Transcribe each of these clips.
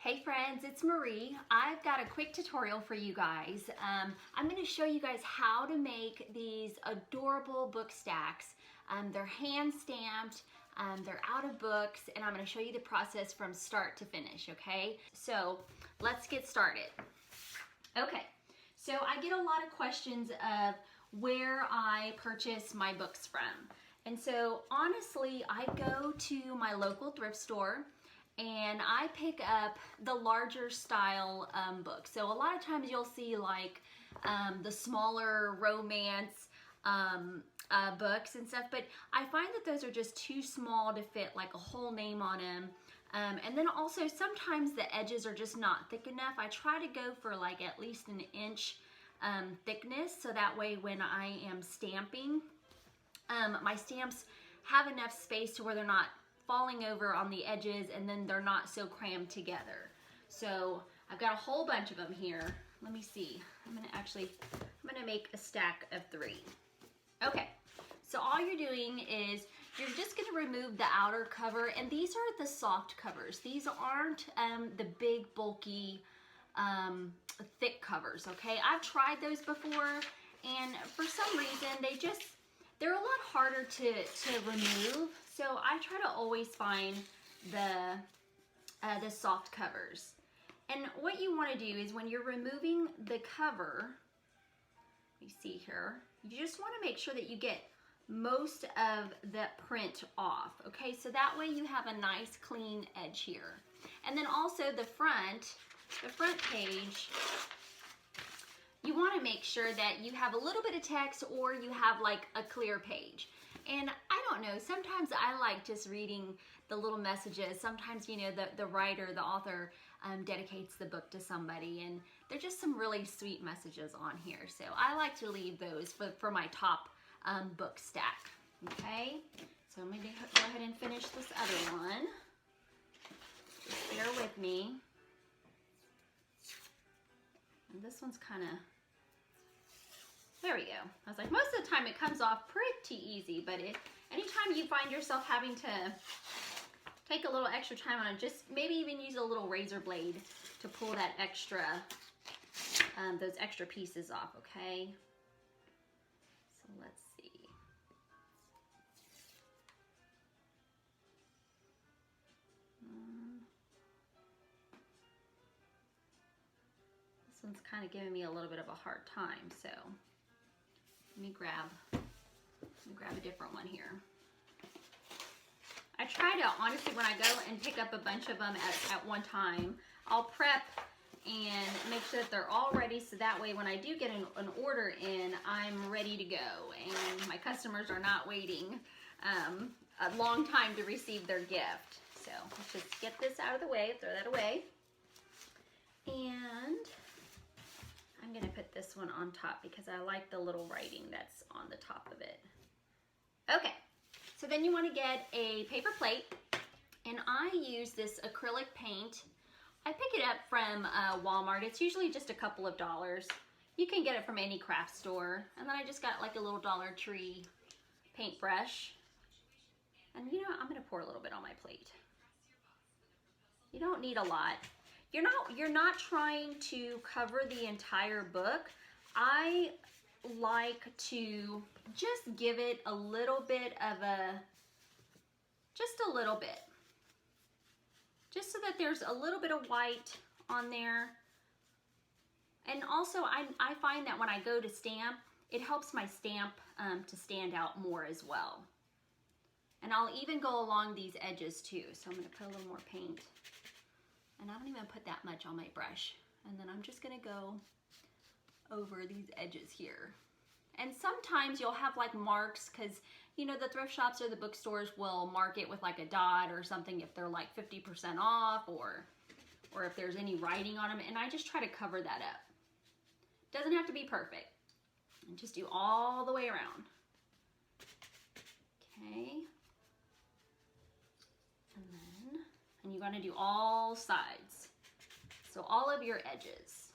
Hey friends, it's Marie. I've got a quick tutorial for you guys. I'm going to show you guys how to make these adorable book stacks. They're hand stamped, they're out of books, and I'm going to show you the process from start to finish, okay? So let's get started. Okay, so I get a lot of questions of where I purchase my books from. And so honestly, I go to my local thrift store and I pick up the larger style books. So a lot of times you'll see like the smaller romance books and stuff, but I find that those are just too small to fit like a whole name on them. And then also sometimes the edges are just not thick enough. I try to go for like at least an inch thickness, so that way when I am stamping, my stamps have enough space to where they're not falling over on the edges and then they're not so crammed together. So I've got a whole bunch of them here. Let me see. I'm gonna make a stack of 3. Okay, so all you're doing is you're just gonna remove the outer cover, and these are the soft covers. These aren't the big bulky thick covers, okay? I've tried those before and for some reason they're a lot harder to remove. So I try to always find the soft covers. And what you want to do is when you're removing the cover, you see here, you just want to make sure that you get most of the print off, okay? So that way you have a nice clean edge here. And then also the front page, you want to make sure that you have a little bit of text or you have like a clear page. And I don't know, sometimes I like just reading the little messages. Sometimes, you know, the writer, the author dedicates the book to somebody, and they're just some really sweet messages on here. So I like to leave those for my top book stack, okay? So I'm going to go ahead and finish this other one. Just bear with me. And this one's kind of, there we go. I was like, most of the time it comes off pretty easy, but anytime you find yourself having to take a little extra time on it, just maybe even use a little razor blade to pull that extra, those extra pieces off, okay? So let's see. This one's kind of giving me a little bit of a hard time, so let me grab a different one here. I try to, honestly, when I go and pick up a bunch of them at one time, I'll prep and make sure that they're all ready, so that way when I do get an order in, I'm ready to go and my customers are not waiting a long time to receive their gift. So let's just get this out of the way, throw that away. And I'm gonna put this one on top because I like the little writing that's on the top of it. Okay, so then you wanna get a paper plate, and I use this acrylic paint. I pick it up from Walmart. It's usually just a couple of dollars. You can get it from any craft store. And then I just got like a little Dollar Tree paintbrush. And you know what? I'm gonna pour a little bit on my plate. You don't need a lot. You're not trying to cover the entire book. I like to just give it a little bit of just a little bit. Just so that there's a little bit of white on there. And also I find that when I go to stamp, it helps my stamp to stand out more as well. And I'll even go along these edges too. So I'm gonna put a little more paint. And I don't even put that much on my brush. And then I'm just gonna go over these edges here. And sometimes you'll have like marks, because you know the thrift shops or the bookstores will mark it with like a dot or something if they're like 50% off, or if there's any writing on them, and I just try to cover that up. Doesn't have to be perfect. And just do all the way around. Okay. And you're gonna do all sides. So all of your edges.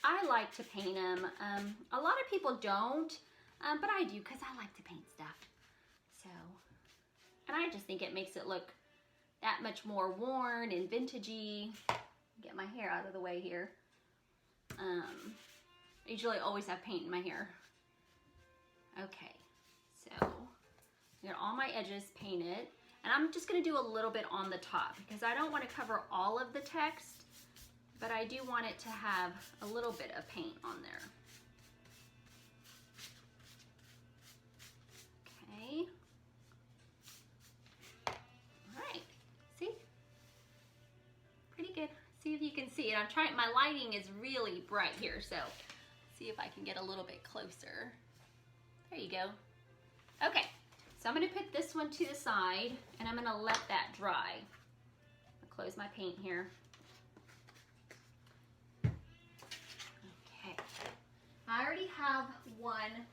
I like to paint them. A lot of people don't, but I do because I like to paint stuff. So, and I just think it makes it look that much more worn and vintagey. Get my hair out of the way here. I usually always have paint in my hair. Okay, so I got all my edges painted, and I'm just gonna do a little bit on the top because I don't want to cover all of the text, but I do want it to have a little bit of paint on there. Okay. All right, see? Pretty good. See if you can see it. I'm trying, my lighting is really bright here, so see if I can get a little bit closer. There you go. Okay, so I'm gonna put this one to the side and I'm gonna let that dry. I'll close my paint here. Okay, I already have one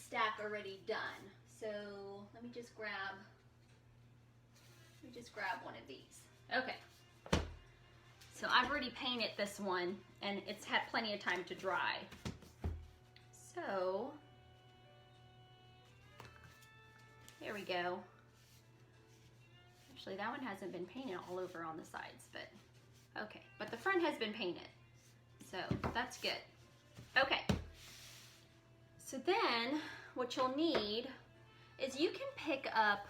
stack already done. So let me just grab one of these. Okay. So I've already painted this one and it's had plenty of time to dry. So there we go. Actually, that one hasn't been painted all over on the sides, but okay. But the front has been painted, so that's good. Okay. So then what you'll need is you can pick up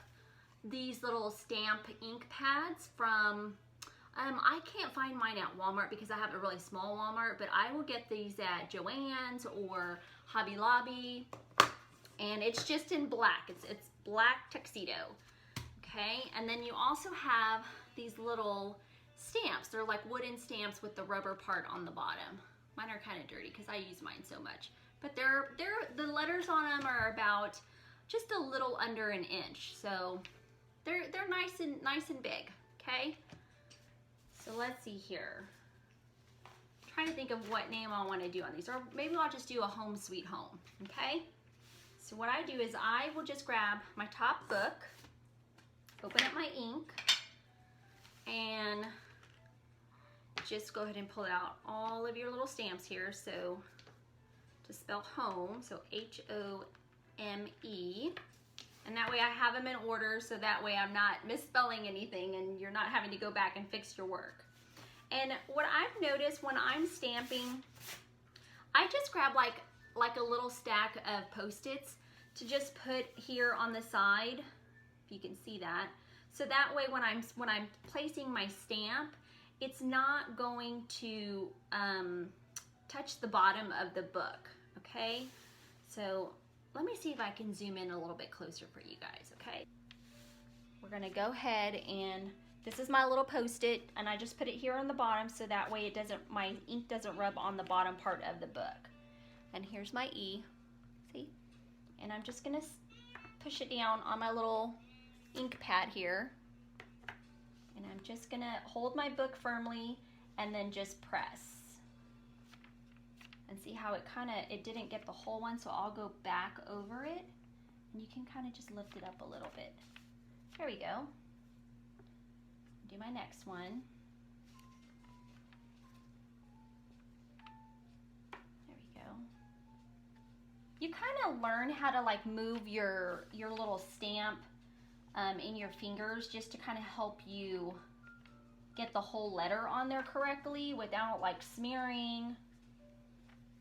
these little stamp ink pads from, I can't find mine at Walmart because I have a really small Walmart, but I will get these at Joann's or Hobby Lobby, and it's just in black. It's black tuxedo, okay? And then you also have these little stamps. They're like wooden stamps with the rubber part on the bottom. Mine are kind of dirty because I use mine so much, but the letters on them are about just a little under an inch, so they're nice and big, okay? So let's see here. I'm trying to think of what name I want to do on these, or maybe I'll just do a Home Sweet Home, okay? So what I do is I will just grab my top book, open up my ink, and just go ahead and pull out all of your little stamps here. So to spell home, so H-O-M-E, and that way I have them in order, so that way I'm not misspelling anything and you're not having to go back and fix your work. And what I've noticed when I'm stamping, I just grab like a little stack of Post-its to just put here on the side, if you can see that. So that way when I'm placing my stamp, it's not going to touch the bottom of the book, okay? So let me see if I can zoom in a little bit closer for you guys, okay? We're gonna go ahead and, this is my little Post-it, and I just put it here on the bottom so that way it doesn't, my ink doesn't rub on the bottom part of the book. And here's my E, see? And I'm just gonna push it down on my little ink pad here. And I'm just gonna hold my book firmly and then just press. And see how it didn't get the whole one, so I'll go back over it. And you can kind of just lift it up a little bit. There we go. Do my next one. There we go. You kind of learn how to like move your little stamp in your fingers just to kind of help you get the whole letter on there correctly without like smearing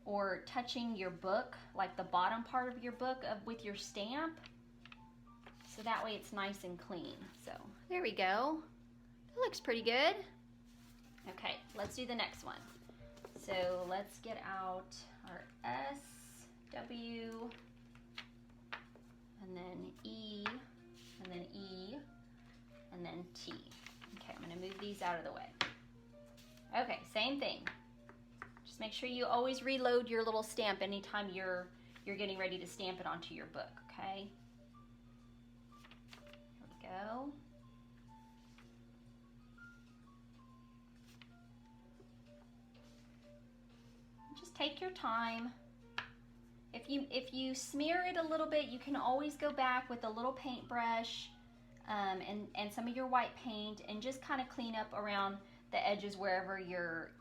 or touching your book, like the bottom part of your book with your stamp. So that way it's nice and clean. So there we go. That looks pretty good. Okay, let's do the next one. So let's get out our S, W, and then E, and then E, and then T. Okay, I'm gonna move these out of the way. Okay, same thing. Just make sure you always reload your little stamp anytime you're getting ready to stamp it onto your book, okay? Here we go. Just take your time. If you smear it a little bit, you can always go back with a little paintbrush and some of your white paint and just kind of clean up around the edges wherever your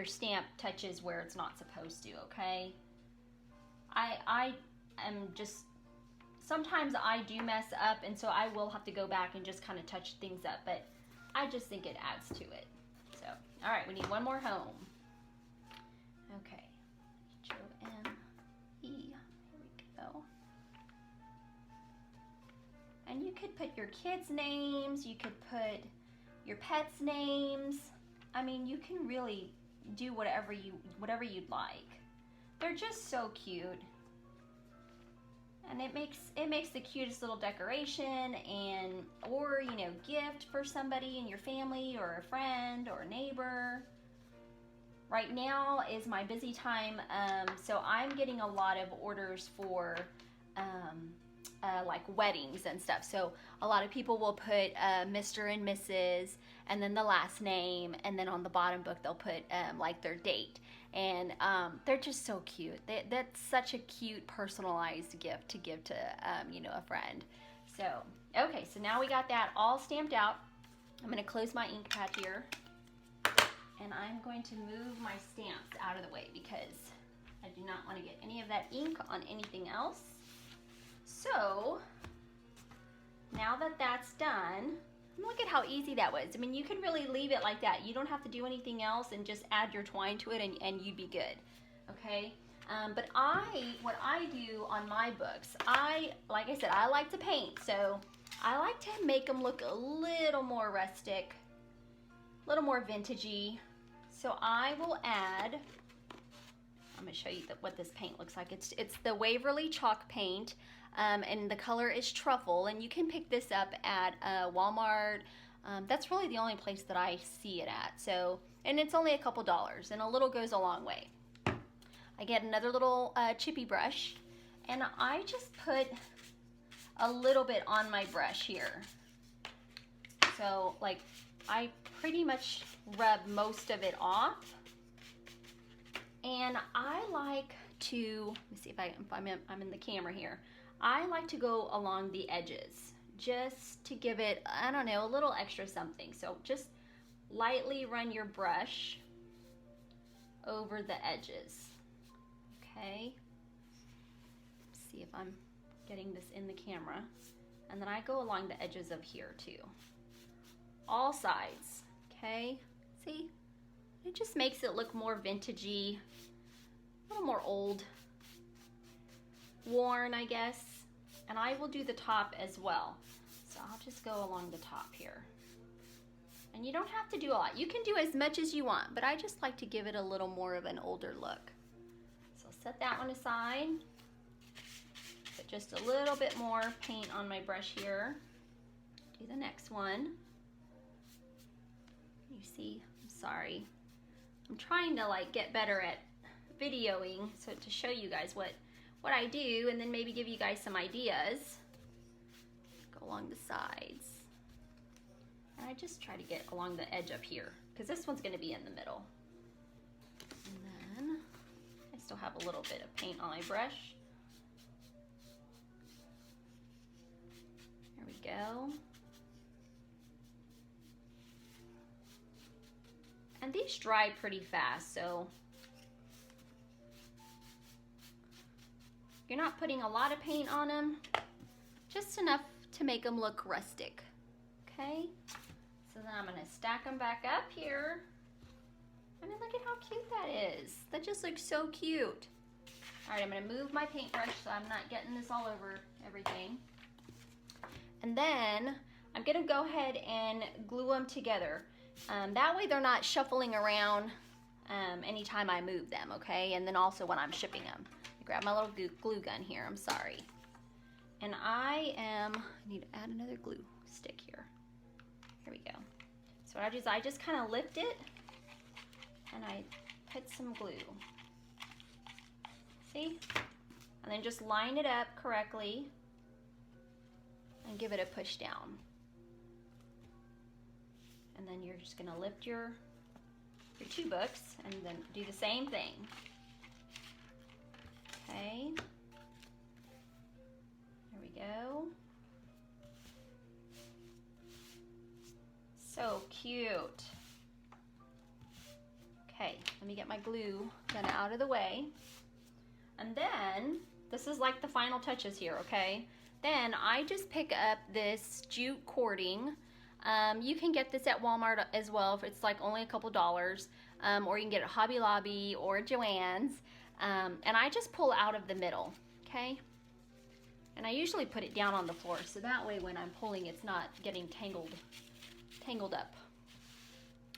stamp touches where it's not supposed to, okay? I am just sometimes I do mess up, and so I will have to go back and just kind of touch things up, but I just think it adds to it. So, all right, we need one more home. Okay, H-O-M-E, here we go. And you could put your kids' names, you could put your pets' names. I mean, you can really do whatever you'd like. They're just so cute. And it makes the cutest little decoration or you know, gift for somebody in your family or a friend or a neighbor. Right now is my busy time, so I'm getting a lot of orders for like weddings and stuff. So a lot of people will put Mr. and Mrs. and then the last name, and then on the bottom book they'll put like their date. And they're just so cute. That's such a cute personalized gift to give to you know, a friend. So okay, so now we got that all stamped out. I'm going to close my ink pad here, and I'm going to move my stamps out of the way because I do not want to get any of that ink on anything else. So now that that's done, look at how easy that was. I mean, you can really leave it like that. You don't have to do anything else, and just add your twine to it, and you'd be good. Okay. But what I do on my books, like I said, I like to paint, so I like to make them look a little more rustic, a little more vintagey. So I will add, I'm going to show you what this paint looks like. It's the Waverly chalk paint, and the color is truffle, and you can pick this up at Walmart. That's really the only place that I see it at. So, and it's only a couple dollars, and a little goes a long way. I get another little chippy brush, and I just put a little bit on my brush here. So like I pretty much rub most of it off, and I like to, let me see if I'm in the camera here. I like to go along the edges just to give it, I don't know, a little extra something. So just lightly run your brush over the edges. Okay, let's see if I'm getting this in the camera. And then I go along the edges of here too. All sides, okay? See? It just makes it look more vintagey, a little more old, worn, I guess. And I will do the top as well. So I'll just go along the top here. And you don't have to do a lot. You can do as much as you want, but I just like to give it a little more of an older look. So set that one aside. Put just a little bit more paint on my brush here. Do the next one. You see, I'm sorry. I'm trying to like get better at videoing, so to show you guys what I do, and then maybe give you guys some ideas. Go along the sides. And I just try to get along the edge up here, because this one's going to be in the middle. And then I still have a little bit of paint on my brush. There we go. And these dry pretty fast, so you're not putting a lot of paint on them, just enough to make them look rustic. Okay, so then I'm going to stack them back up here. I mean, look at how cute that is. That just looks so cute. All right, I'm going to move my paintbrush so I'm not getting this all over everything. And then I'm going to go ahead and glue them together. That way they're not shuffling around anytime I move them, okay? And then also when I'm shipping them. Grab my little glue gun here, I'm sorry. And I need to add another glue stick here. Here we go. So what I do is I just kind of lift it and I put some glue. See? And then just line it up correctly and give it a push down. And then you're just gonna lift your two books and then do the same thing. Okay, there we go. So cute. Okay, let me get my glue gun out of the way. And then, this is like the final touches here, okay? Then I just pick up this jute cording. You can get this at Walmart as well if it's like only a couple dollars, or you can get it at Hobby Lobby or Joann's. And I just pull out of the middle, okay? And I usually put it down on the floor so that way when I'm pulling it's not getting tangled up.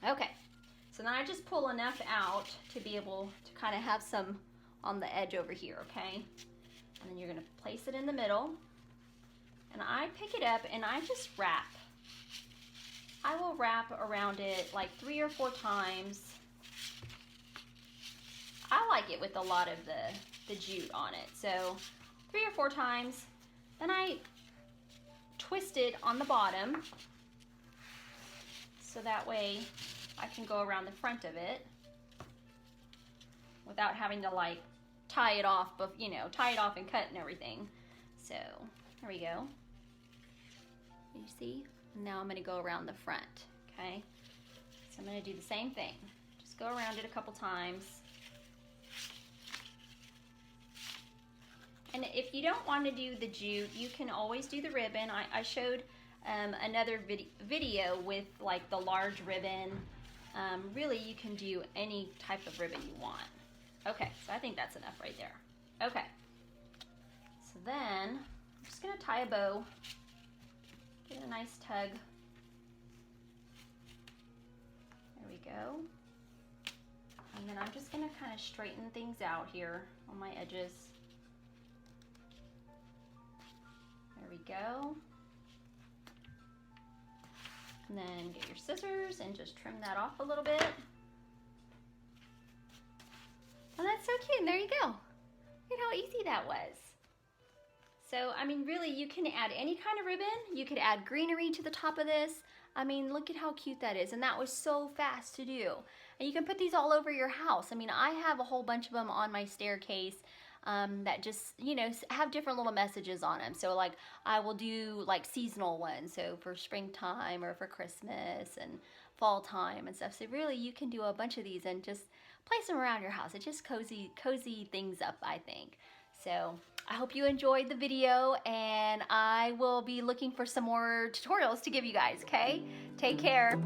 Okay, so then I just pull enough out to be able to kind of have some on the edge over here, okay? And then you're gonna place it in the middle. And I pick it up and I just wrap. I will wrap around it like 3 or 4 times. I like it with a lot of the jute on it. So 3 or 4 times. Then I twist it on the bottom. So that way I can go around the front of it without having to like tie it off, but you know, tie it off and cut and everything. So there we go. You see? Now I'm going to go around the front, okay? So I'm going to do the same thing. Just go around it a couple times. And if you don't want to do the jute, you can always do the ribbon. I showed another video with like the large ribbon. Really, you can do any type of ribbon you want. Okay, so I think that's enough right there. Okay, so then I'm just going to tie a bow. Get a nice tug. There we go. And then I'm just going to kind of straighten things out here on my edges. There we go. And then get your scissors and just trim that off a little bit. Oh, that's so cute. And there you go. Look at how easy that was. So, I mean, really, you can add any kind of ribbon. You could add greenery to the top of this. I mean, look at how cute that is. And that was so fast to do. And you can put these all over your house. I mean, I have a whole bunch of them on my staircase that just, you know, have different little messages on them. So, like, I will do, like, seasonal ones. So, for springtime or for Christmas and fall time and stuff. So, really, you can do a bunch of these and just place them around your house. It just cozy things up, I think. So I hope you enjoyed the video, and I will be looking for some more tutorials to give you guys, okay? Take care.